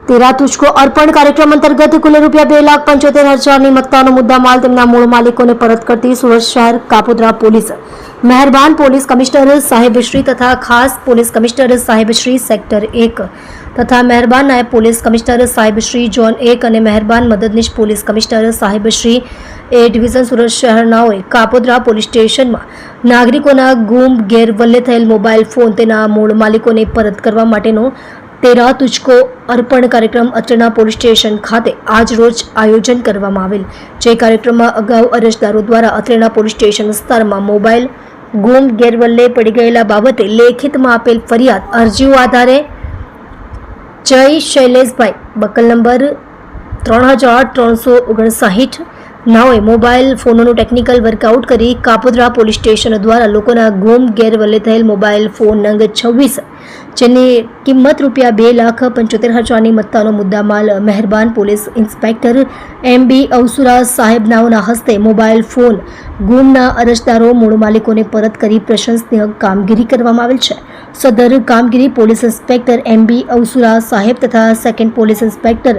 तेरा तुझको अर्पण कार्यक्रम अंतर्गत कुल રૂપિયા 2,75,000ની મત્તાનો મુદ્દામાલ તેમના મૂળ માલિકોને પરત કરતી સુરત શહેર કાપોદ્રા પોલીસ મહેરબાન પોલીસ કમિશનર સાહેબશ્રી તથા ખાસ પોલીસ કમિશનર સાહેબશ્રી સેક્ટર 1 તથા મહેરબાન નાયબ પોલીસ કમિશનર સાહેબશ્રી ઝોન 1 અને મહેરબાન મદદનીશ પોલીસ કમિશનર સાહેબશ્રી એ ડિવિઝન સુરત શહેરનાઓએ કાપોદ્રા પોલીસ સ્ટેશનમાં નાગરિકોના ગુમ ગેરવલ્લે થયેલ મોબાઈલ ફોન તેના મૂળ માલિકોને પરત કરવા માટેનો तेरा तुझको अर्पण कार्यक्रम अत्रेना पोलीस स्टेशन खाते आज रोज आयोजन करवामां आवेल। जे कार्यक्रम में अगाऊ अरजदारों द्वारा अत्रेना पोलीस स्टेशन विस्तार में मोबाइल गुम गैरवल्ले पड़ी गयेला बाबते लेखित में आपेल फरियाद अरजीओ आधारे जय शैलेषभाई बकल नंबर 3359 नाओए मोबाइल फोनों टेक्निकल वर्कआउट करी कापोद्रा पोलीस स्टेशन द्वारा लोकोना गुम गैरवल्ले थयेल मोबाइल फोन नंग 26 જેની કિંમત રૂપિયા 2,75,000ની મત્તાનો મુદ્દામાલ મહેરબાન પોલીસ ઇન્સ્પેક્ટર MB અવસુરા સાહેબનાઓના હસ્તે મોબાઈલ ફોન ગુમના અરજદારો મૂળ માલિકોને પરત કરી પ્રશંસનીય કામગીરી કરવામાં આવેલ છે। સદર કામગીરી પોલીસ ઇન્સ્પેક્ટર MB અવસુરા સાહેબ તથા second police inspector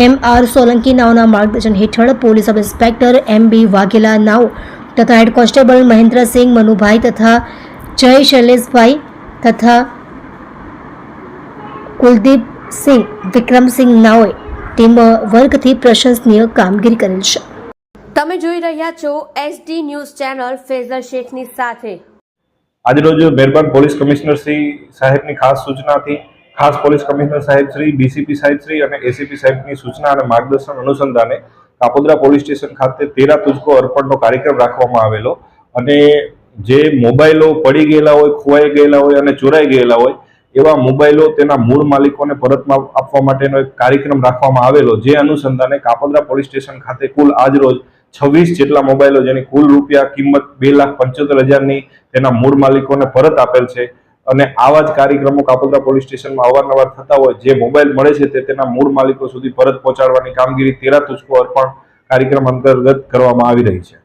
MR Solanki નાઓના માર્ગદર્શન હેઠળ police sub inspector MB Vaghela નાઓ તથા હેડ કોન્સ્ટેબલ મહેન્દ્રસિંહ મનુભાઈ તથા જય શૈલેષભાઈ તથા कुलदीप सिंह विक्रम सिंह नाओए टीम वर्ग थी प्रशंसनीय कामगीरी करेल छे। તમે જોઈ રહ્યા છો SD ન્યૂઝ ચેનલ ફેઝલ શેખની સાથે। आज रोज મહેરબાન પોલીસ કમિશનર શ્રી સાહેબની ખાસ સૂચનાથી ખાસ પોલીસ કમિશનર સાહેબ શ્રી DCP સાહેબ શ્રી અને ACP સાહેબની સૂચના અને માર્ગદર્શન અનુસંધાને કાપોદ્રા પોલીસ સ્ટેશન ખાતે તેરા તુજકો અર્પણનો કાર્યક્રમ રાખવામાં આવેલો અને જે મોબાઈલો પડી ગયેલા હોય, ખોવાઈ ગયેલા હોય અને ચોરાઈ ગયેલા હોય એવા મોબાઈલો તેના મૂળ માલિકોને પરત આપવા માટેનો એક કાર્યક્રમ રાખવામાં આવેલો। જે અનુસંધાને કાપોદ્રા પોલીસ સ્ટેશન ખાતે કુલ આજ રોજ 26 જેટલા મોબાઈલો જેની કુલ રૂપિયા કિંમત 2,75,000ની તેના મૂળ માલિકોને પરત આપેલ છે અને આવા જ કાર્યક્રમો કાપોદ્રા પોલીસ સ્ટેશનમાં અવારનવાર થતા હોય। જે મોબાઈલ મળે છે તે તેના મૂળ માલિકો સુધી પરત પહોંચાડવાની કામગીરી તેરા તુજકો અર્પણ કાર્યક્રમ અંતર્ગત કરવામાં આવી રહી છે।